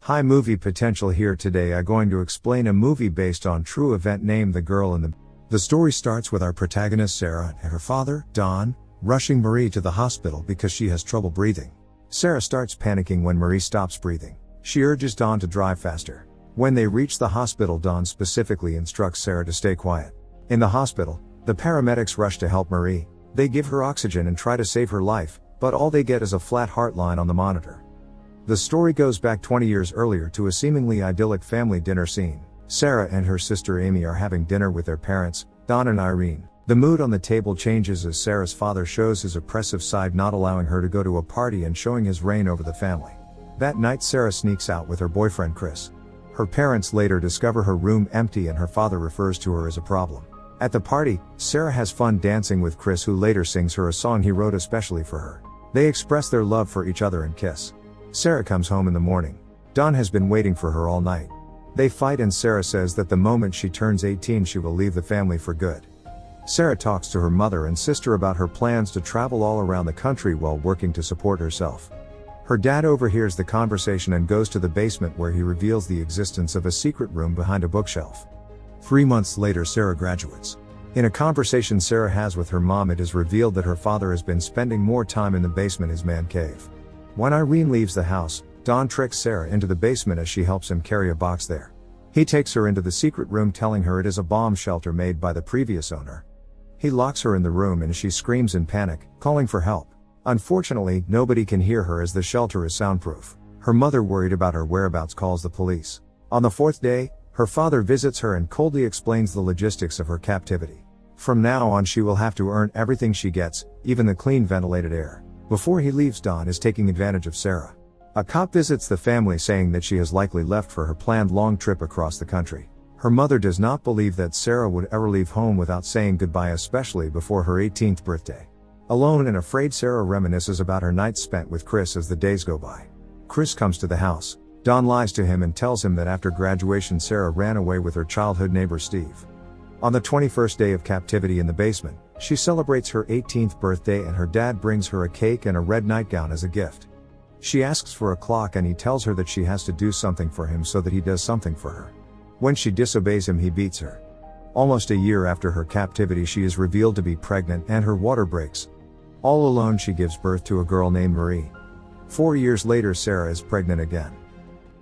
Hi, movie potential here. Today I'm going to explain a movie based on true event named The Girl in the story starts with our protagonist Sara and her father, Don, rushing Marie to the hospital because she has trouble breathing. Sara starts panicking when Marie stops breathing. She urges Don to drive faster. When they reach the hospital, Don specifically instructs Sara to stay quiet. In the hospital, the paramedics rush to help Marie. They give her oxygen and try to save her life, but all they get is a flat heart line on the monitor. The story goes back 20 years earlier to a seemingly idyllic family dinner scene. Sara and her sister Amy are having dinner with their parents, Don and Irene. The mood on the table changes as Sara's father shows his oppressive side, not allowing her to go to a party and showing his reign over the family. That night Sara sneaks out with her boyfriend Chris. Her parents later discover her room empty and her father refers to her as a problem. At the party, Sara has fun dancing with Chris, who later sings her a song he wrote especially for her. They express their love for each other and kiss. Sara comes home in the morning. Don has been waiting for her all night. They fight and Sara says that the moment she turns 18 she will leave the family for good. Sara talks to her mother and sister about her plans to travel all around the country while working to support herself. Her dad overhears the conversation and goes to the basement where he reveals the existence of a secret room behind a bookshelf. 3 months later Sara graduates. In a conversation Sara has with her mom, it is revealed that her father has been spending more time in the basement, his man cave. When Irene leaves the house, Don tricks Sara into the basement as she helps him carry a box there. He takes her into the secret room, telling her it is a bomb shelter made by the previous owner. He locks her in the room and she screams in panic, calling for help. Unfortunately, nobody can hear her as the shelter is soundproof. Her mother, worried about her whereabouts, calls the police. On the 4th day, her father visits her and coldly explains the logistics of her captivity. From now on she will have to earn everything she gets, even the clean ventilated air. Before he leaves, Don is taking advantage of Sara. A cop visits the family saying that she has likely left for her planned long trip across the country. Her mother does not believe that Sara would ever leave home without saying goodbye, especially before her 18th birthday. Alone and afraid, Sara reminisces about her nights spent with Chris as the days go by. Chris comes to the house. Don lies to him and tells him that after graduation Sara ran away with her childhood neighbor Steve. On the 21st day of captivity in the basement, she celebrates her 18th birthday and her dad brings her a cake and a red nightgown as a gift. She asks for a clock and he tells her that she has to do something for him so that he does something for her. When she disobeys him, he beats her. Almost a year after her captivity she is revealed to be pregnant and her water breaks. All alone she gives birth to a girl named Marie. 4 years later Sara is pregnant again.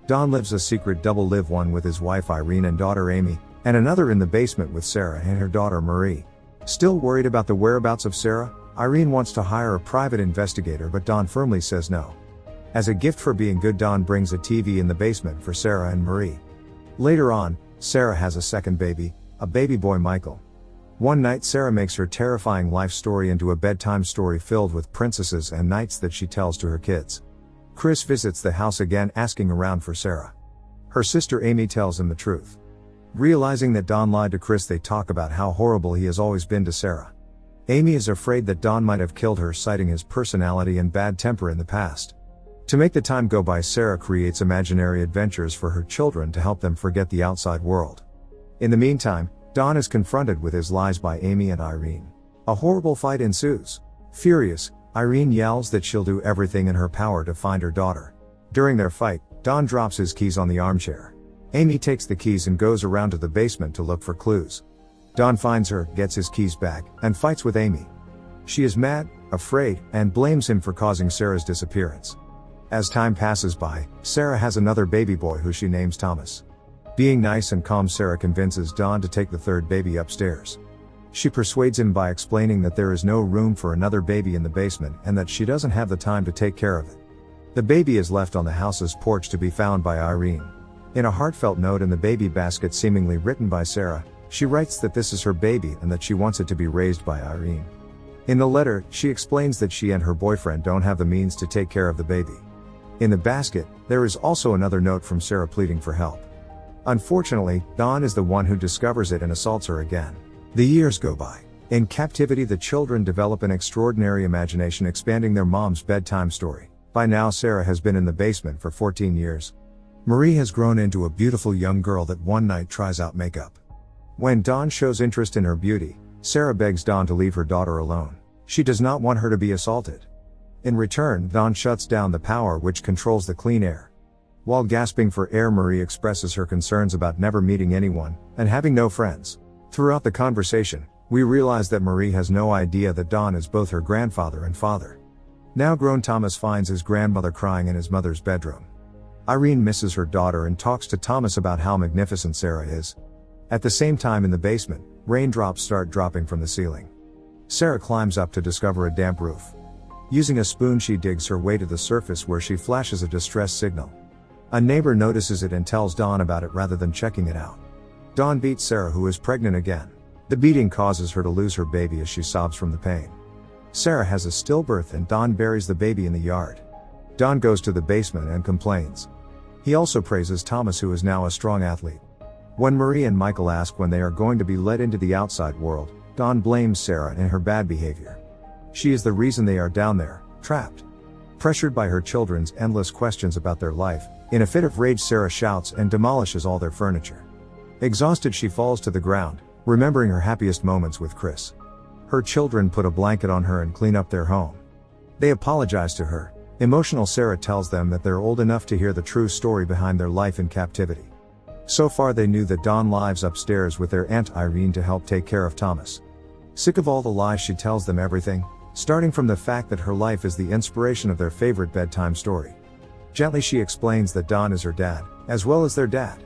Don lives a secret double live, one with his wife Irene and daughter Amy, and another in the basement with Sara and her daughter Marie. Still worried about the whereabouts of Sara, Irene wants to hire a private investigator, but Don firmly says no. As a gift for being good, Don brings a TV in the basement for Sara and Marie. Later on, Sara has a second baby, a baby boy Michael. One night Sara makes her terrifying life story into a bedtime story filled with princesses and knights that she tells to her kids. Chris visits the house again, asking around for Sara. Her sister Amy tells him the truth. Realizing that Don lied to Chris, they talk about how horrible he has always been to Sara. Amy is afraid that Don might have killed her, citing his personality and bad temper in the past. To make the time go by, Sara creates imaginary adventures for her children to help them forget the outside world. In the meantime, Don is confronted with his lies by Amy and Irene. A horrible fight ensues. Furious, Irene yells that she'll do everything in her power to find her daughter. During their fight, Don drops his keys on the armchair. Amy takes the keys and goes around to the basement to look for clues. Don finds her, gets his keys back, and fights with Amy. She is mad, afraid, and blames him for causing Sara's disappearance. As time passes by, Sara has another baby boy who she names Thomas. Being nice and calm, Sara convinces Don to take the third baby upstairs. She persuades him by explaining that there is no room for another baby in the basement and that she doesn't have the time to take care of it. The baby is left on the house's porch to be found by Irene. In a heartfelt note in the baby basket seemingly written by Sara, she writes that this is her baby and that she wants it to be raised by Irene. In the letter, she explains that she and her boyfriend don't have the means to take care of the baby. In the basket, there is also another note from Sara pleading for help. Unfortunately, Don is the one who discovers it and assaults her again. The years go by. In captivity, the children develop an extraordinary imagination, expanding their mom's bedtime story. By now Sara has been in the basement for 14 years. Marie has grown into a beautiful young girl that one night tries out makeup. When Don shows interest in her beauty, Sara begs Don to leave her daughter alone. She does not want her to be assaulted. In return, Don shuts down the power which controls the clean air. While gasping for air, Marie expresses her concerns about never meeting anyone, and having no friends. Throughout the conversation, we realize that Marie has no idea that Don is both her grandfather and father. Now grown, Thomas finds his grandmother crying in his mother's bedroom. Irene misses her daughter and talks to Thomas about how magnificent Sara is. At the same time, in the basement, raindrops start dropping from the ceiling. Sara climbs up to discover a damp roof. Using a spoon, she digs her way to the surface, where she flashes a distress signal. A neighbor notices it and tells Dawn about it rather than checking it out. Dawn beats Sara, who is pregnant again. The beating causes her to lose her baby as she sobs from the pain. Sara has a stillbirth and Dawn buries the baby in the yard. Dawn goes to the basement and complains. He also praises Thomas, who is now a strong athlete. When Marie and Michael ask when they are going to be let into the outside world, Dawn blames Sara and her bad behavior. She is the reason they are down there, trapped. Pressured by her children's endless questions about their life, in a fit of rage, Sara shouts and demolishes all their furniture. Exhausted, she falls to the ground, remembering her happiest moments with Chris. Her children put a blanket on her and clean up their home. They apologize to her. Emotional, Sara tells them that they're old enough to hear the true story behind their life in captivity. So far, they knew that Dawn lives upstairs with their Aunt Irene to help take care of Thomas. Sick of all the lies, she tells them everything, starting from the fact that her life is the inspiration of their favorite bedtime story. Gently, she explains that Dawn is her dad, as well as their dad.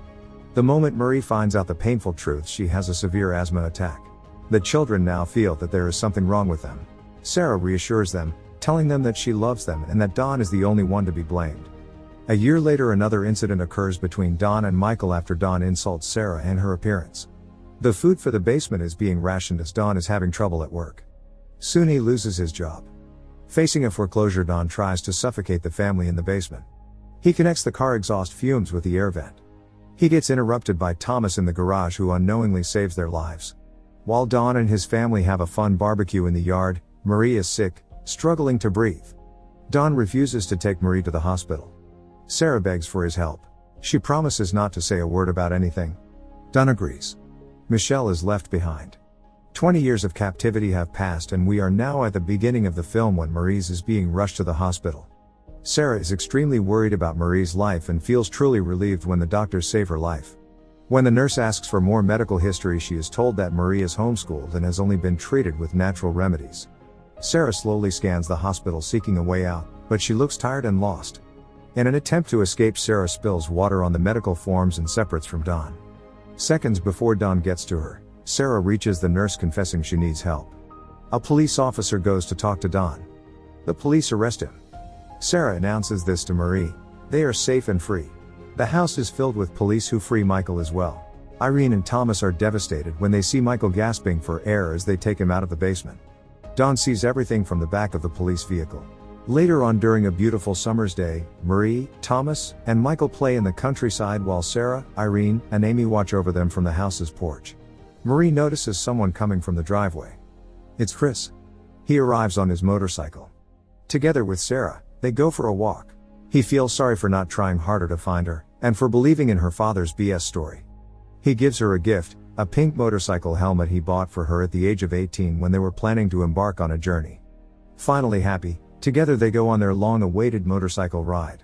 The moment Marie finds out the painful truth, she has a severe asthma attack. The children now feel that there is something wrong with them. Sara reassures them, telling them that she loves them and that Dawn is the only one to be blamed. A year later, another incident occurs between Dawn and Michael after Dawn insults Sara and her appearance. The food for the basement is being rationed as Dawn is having trouble at work. Soon he loses his job. Facing a foreclosure, Dawn tries to suffocate the family in the basement. He connects the car exhaust fumes with the air vent. He gets interrupted by Thomas in the garage, who unknowingly saves their lives. While Dawn and his family have a fun barbecue in the yard, Marie is sick, struggling to breathe. Dawn refuses to take Marie to the hospital. Sara begs for his help. She promises not to say a word about anything. Dawn agrees. Michelle is left behind. 20 years of captivity have passed, and we are now at the beginning of the film when Marie's is being rushed to the hospital. Sara is extremely worried about Marie's life and feels truly relieved when the doctors save her life. When the nurse asks for more medical history, she is told that Marie is homeschooled and has only been treated with natural remedies. Sara slowly scans the hospital, seeking a way out, but she looks tired and lost. In an attempt to escape, Sara spills water on the medical forms and separates from Dawn. Seconds before Dawn gets to her, Sara reaches the nurse, confessing she needs help. A police officer goes to talk to Dawn. The police arrest him. Sara announces this to Marie. They are safe and free. The house is filled with police who free Michael as well. Irene and Thomas are devastated when they see Michael gasping for air as they take him out of the basement. Dawn sees everything from the back of the police vehicle. Later on, during a beautiful summer's day, Marie, Thomas, and Michael play in the countryside while Sara, Irene, and Amy watch over them from the house's porch. Marie notices someone coming from the driveway. It's Chris. He arrives on his motorcycle. Together with Sara, they go for a walk. He feels sorry for not trying harder to find her, and for believing in her father's BS story. He gives her a gift, a pink motorcycle helmet he bought for her at the age of 18 when they were planning to embark on a journey. Finally happy, together they go on their long-awaited motorcycle ride.